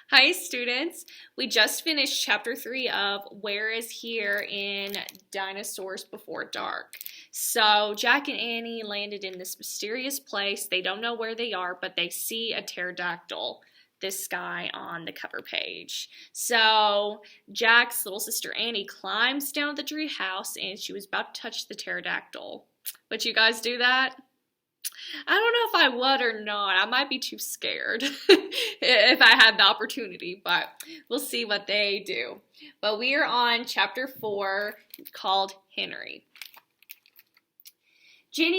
Hi, students. We just finished chapter 3 of Where is Here in Dinosaurs Before Dark. So, Jack and Annie landed in this mysterious place. They don't know where they are, but they see a pterodactyl, this guy on the cover page. So, Jack's little sister Annie climbs down the tree house and she was about to touch the pterodactyl. Would you guys do that? I don't know if I would or not. I might be too scared if I had the opportunity, but we'll see what they do. But we are on chapter 4 called Henry. Jack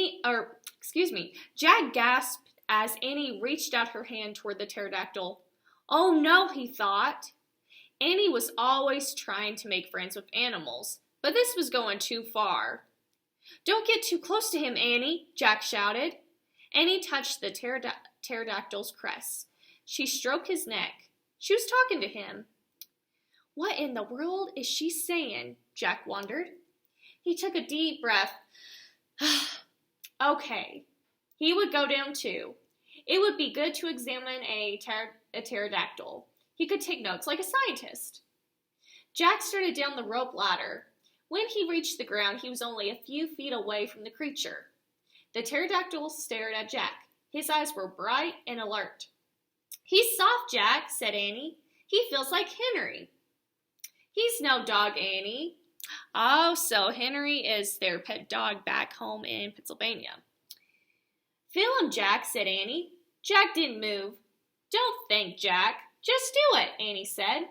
gasped as Annie reached out her hand toward the pterodactyl. Oh no, he thought. Annie was always trying to make friends with animals, but this was going too far. Don't get too close to him, Annie, Jack shouted. Annie touched the pterodactyl's crest. She stroked his neck. She was talking to him. What in the world is she saying? Jack wondered. He took a deep breath. Okay. He would go down too. It would be good to examine a pterodactyl. He could take notes like a scientist. Jack started down the rope ladder. When he reached the ground, he was only a few feet away from the creature. The pterodactyl stared at Jack. His eyes were bright and alert. He's soft, Jack, said Annie. He feels like Henry. He's no dog, Annie. Oh, so Henry is their pet dog back home in Pennsylvania. Feel him, Jack, said Annie. Jack didn't move. Don't think, Jack. Just do it, Annie said.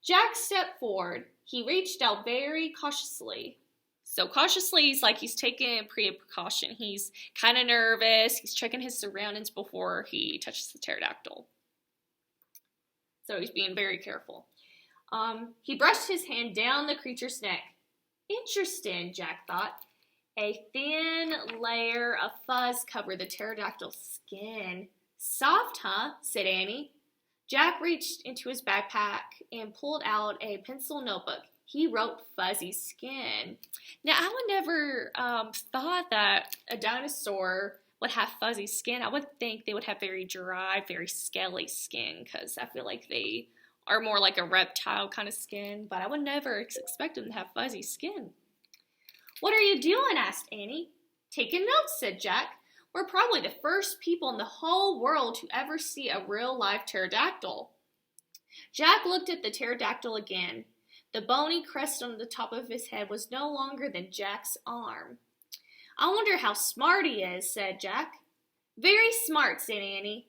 Jack stepped forward. He reached out very cautiously. So cautiously, he's taking precaution. He's kind of nervous. He's checking his surroundings before he touches the pterodactyl. So he's being very careful. He brushed his hand down the creature's neck. Interesting, Jack thought. A thin layer of fuzz covered the pterodactyl's skin. Soft, huh? Said Annie. Jack reached into his backpack and pulled out a pencil notebook. He wrote fuzzy skin. Now, I would never thought that a dinosaur would have fuzzy skin. I would think they would have very dry, very scaly skin because I feel like they are more like a reptile kind of skin, but I would never expect them to have fuzzy skin. What are you doing? Asked Annie. Taking notes, said Jack. We're probably the first people in the whole world to ever see a real live pterodactyl. Jack looked at the pterodactyl again. The bony crest on the top of his head was no longer than Jack's arm. I wonder how smart he is, said Jack. Very smart, said Annie.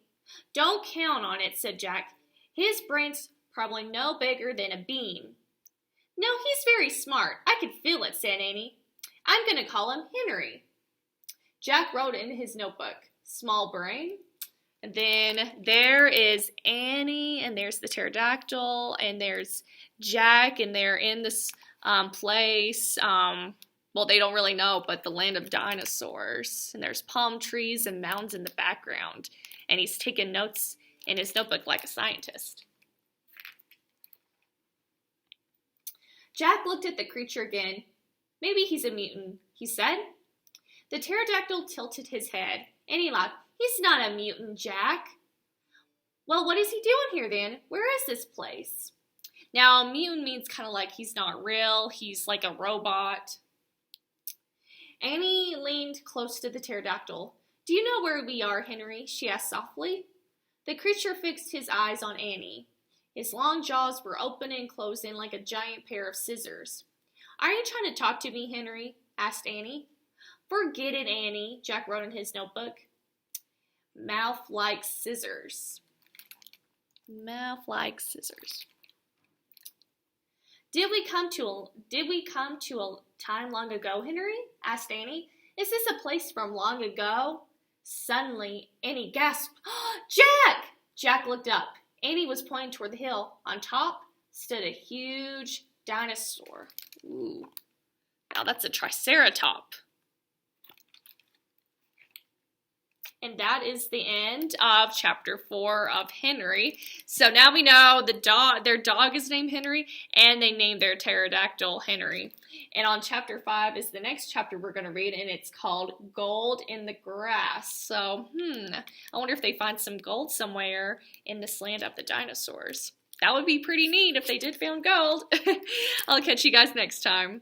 Don't count on it, said Jack. His brain's probably no bigger than a bean. No, he's very smart. I can feel it, said Annie. I'm going to call him Henry. Jack wrote in his notebook, small brain. And then there is Annie, and there's the pterodactyl, and there's Jack, and they're in this place. Well, they don't really know, but the land of dinosaurs. And there's palm trees and mountains in the background. And he's taking notes in his notebook like a scientist. Jack looked at the creature again. Maybe he's a mutant, he said. The pterodactyl tilted his head, and he laughed. He's not a mutant, Jack. Well, what is he doing here then? Where is this place? Now, mutant means kind of like he's not real. He's like a robot. Annie leaned close to the pterodactyl. Do you know where we are, Henry? She asked softly. The creature fixed his eyes on Annie. His long jaws were open and closing like a giant pair of scissors. Are you trying to talk to me, Henry? Asked Annie. Forget it, Annie, Jack wrote in his notebook. Mouth like scissors. Mouth like scissors. Did we come to a time long ago, Henry? Asked Annie. Is this a place from long ago? Suddenly, Annie gasped. Jack! Jack looked up. Annie was pointing toward the hill. On top stood a huge dinosaur. Ooh. Now that's a triceratop. And that is the end of chapter 4 of Henry. So now we know their dog is named Henry, and they named their pterodactyl Henry. And on chapter 5 is the next chapter we're going to read, and it's called Gold in the Grass. So, I wonder if they find some gold somewhere in this land of the dinosaurs. That would be pretty neat if they did find gold. I'll catch you guys next time.